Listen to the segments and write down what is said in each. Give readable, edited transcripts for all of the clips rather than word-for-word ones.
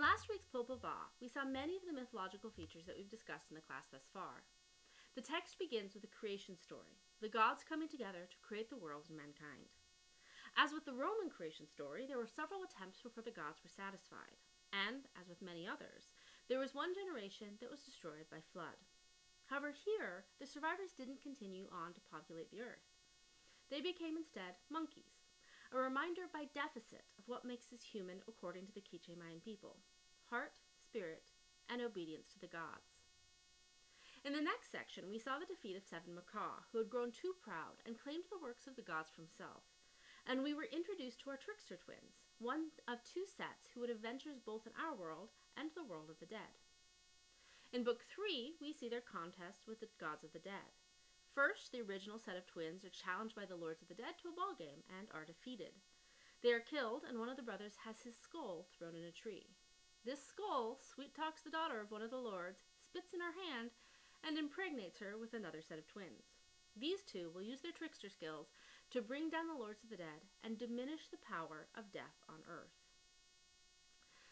last week's Popova, we saw many of the mythological features that we've discussed in the class thus far. The text begins with a creation story, the gods coming together to create the world and mankind. As with the Roman creation story, there were several attempts before the gods were satisfied, and, as with many others, there was one generation that was destroyed by flood. However, here, the survivors didn't continue on to populate the earth. They became instead monkeys, a reminder by deficit of what makes us human according to the Quiche Mayan people: heart, spirit, and obedience to the gods. In the next section, we saw the defeat of Seven Macaw, who had grown too proud and claimed the works of the gods for himself, and we were introduced to our trickster twins, one of two sets who would have ventures both in our world and the world of the dead. In Book 3, we see their contest with the gods of the dead. First, the original set of twins are challenged by the lords of the dead to a ball game and are defeated. They are killed, and one of the brothers has his skull thrown in a tree. This skull sweet-talks the daughter of one of the lords, spits in her hand, and impregnates her with another set of twins. These two will use their trickster skills to bring down the lords of the dead and diminish the power of death on earth.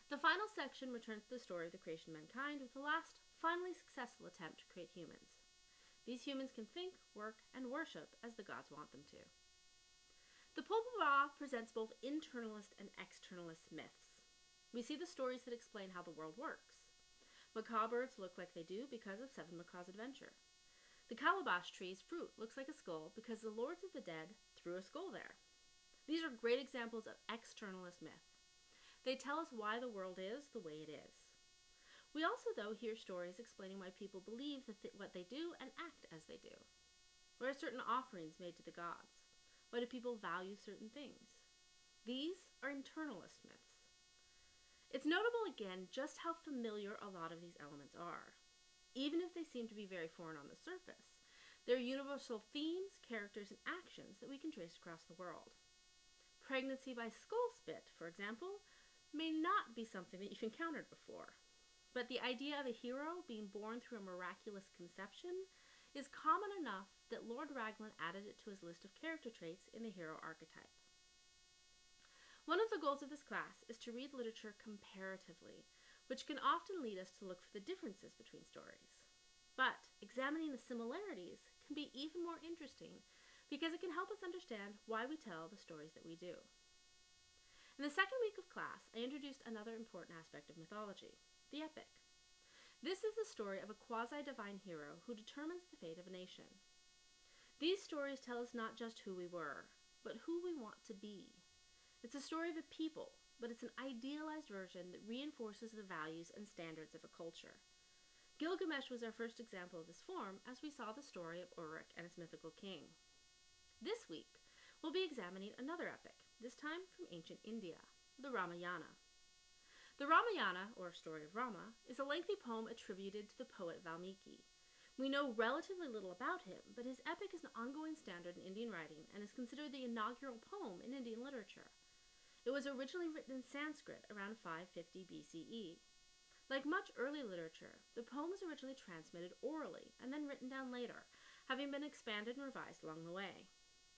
The final section returns to the story of the creation of mankind with the last, finally successful attempt to create humans. These humans can think, work, and worship as the gods want them to. The Popova presents both internalist and externalist myths. We see the stories that explain how the world works. Macaw birds look like they do because of Seven Macaw's adventure. The calabash tree's fruit looks like a skull because the lords of the dead threw a skull there. These are great examples of externalist myth. They tell us why the world is the way it is. We also, though, hear stories explaining why people believe what they do and act as they do. Where are certain offerings made to the gods? Why do people value certain things? These are internalist myths. It's notable again just how familiar a lot of these elements are. Even if they seem to be very foreign on the surface, there are universal themes, characters, and actions that we can trace across the world. Pregnancy by skull spit, for example, may not be something that you've encountered before, but the idea of a hero being born through a miraculous conception is common enough that Lord Raglan added it to his list of character traits in the hero archetype. One of the goals of this class is to read literature comparatively, which can often lead us to look for the differences between stories. But examining the similarities can be even more interesting because it can help us understand why we tell the stories that we do. In the second week of class, I introduced another important aspect of mythology, the epic. This is the story of a quasi-divine hero who determines the fate of a nation. These stories tell us not just who we were, but who we want to be. It's a story of a people, but it's an idealized version that reinforces the values and standards of a culture. Gilgamesh was our first example of this form as we saw the story of Uruk and his mythical king. This week, we'll be examining another epic, this time from ancient India, the Ramayana. The Ramayana, or Story of Rama, is a lengthy poem attributed to the poet Valmiki. We know relatively little about him, but his epic is an ongoing standard in Indian writing and is considered the inaugural poem in Indian literature. It was originally written in Sanskrit around 550 BCE. Like much early literature, the poem was originally transmitted orally and then written down later, having been expanded and revised along the way.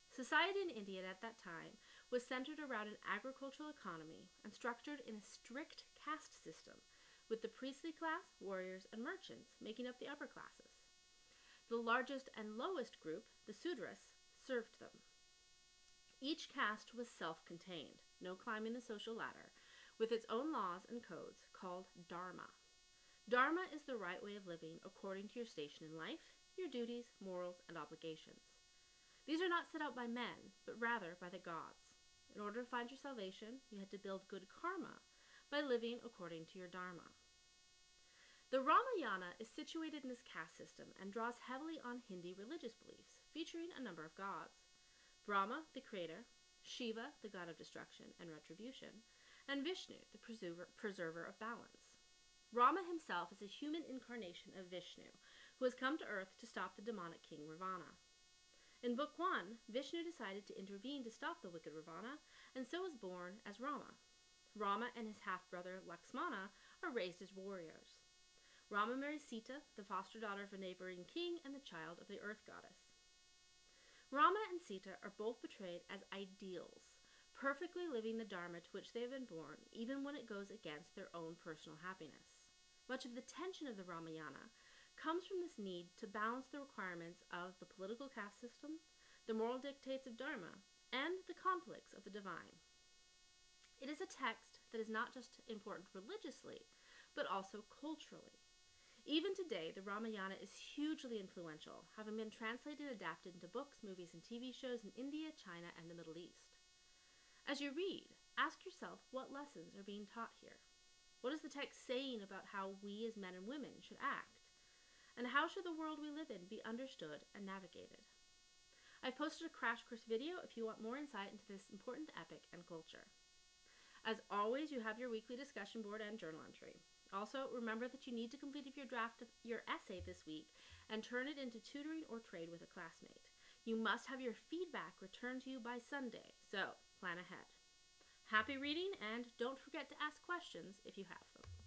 Society in India at that time was centered around an agricultural economy and structured in a strict caste system, with the priestly class, warriors, and merchants making up the upper classes. The largest and lowest group, the Sudras, served them. Each caste was self-contained, no climbing the social ladder, with its own laws and codes called dharma. Dharma is the right way of living according to your station in life, your duties, morals, and obligations. These are not set out by men, but rather by the gods. In order to find your salvation, you had to build good karma by living according to your dharma. The Ramayana is situated in this caste system and draws heavily on Hindi religious beliefs, featuring a number of gods. Brahma, the creator, Shiva, the god of destruction and retribution, and Vishnu, the preserver of balance. Rama himself is a human incarnation of Vishnu, who has come to earth to stop the demonic king Ravana. In Book 1, Vishnu decided to intervene to stop the wicked Ravana, and so was born as Rama. Rama and his half-brother Lakshmana are raised as warriors. Rama marries Sita, the foster daughter of a neighboring king and the child of the earth goddess. Rama and Sita are both portrayed as ideals, perfectly living the Dharma to which they have been born, even when it goes against their own personal happiness. Much of the tension of the Ramayana comes from this need to balance the requirements of the political caste system, the moral dictates of Dharma, and the conflicts of the divine. It is a text that is not just important religiously, but also culturally. Even today, the Ramayana is hugely influential, having been translated and adapted into books, movies, and TV shows in India, China, and the Middle East. As you read, ask yourself what lessons are being taught here. What is the text saying about how we as men and women should act? And how should the world we live in be understood and navigated? I've posted a crash course video if you want more insight into this important epic and culture. As always, you have your weekly discussion board and journal entry. Also, remember that you need to complete your draft of your essay this week and turn it into tutoring or trade with a classmate. You must have your feedback returned to you by Sunday, so plan ahead. Happy reading, and don't forget to ask questions if you have them.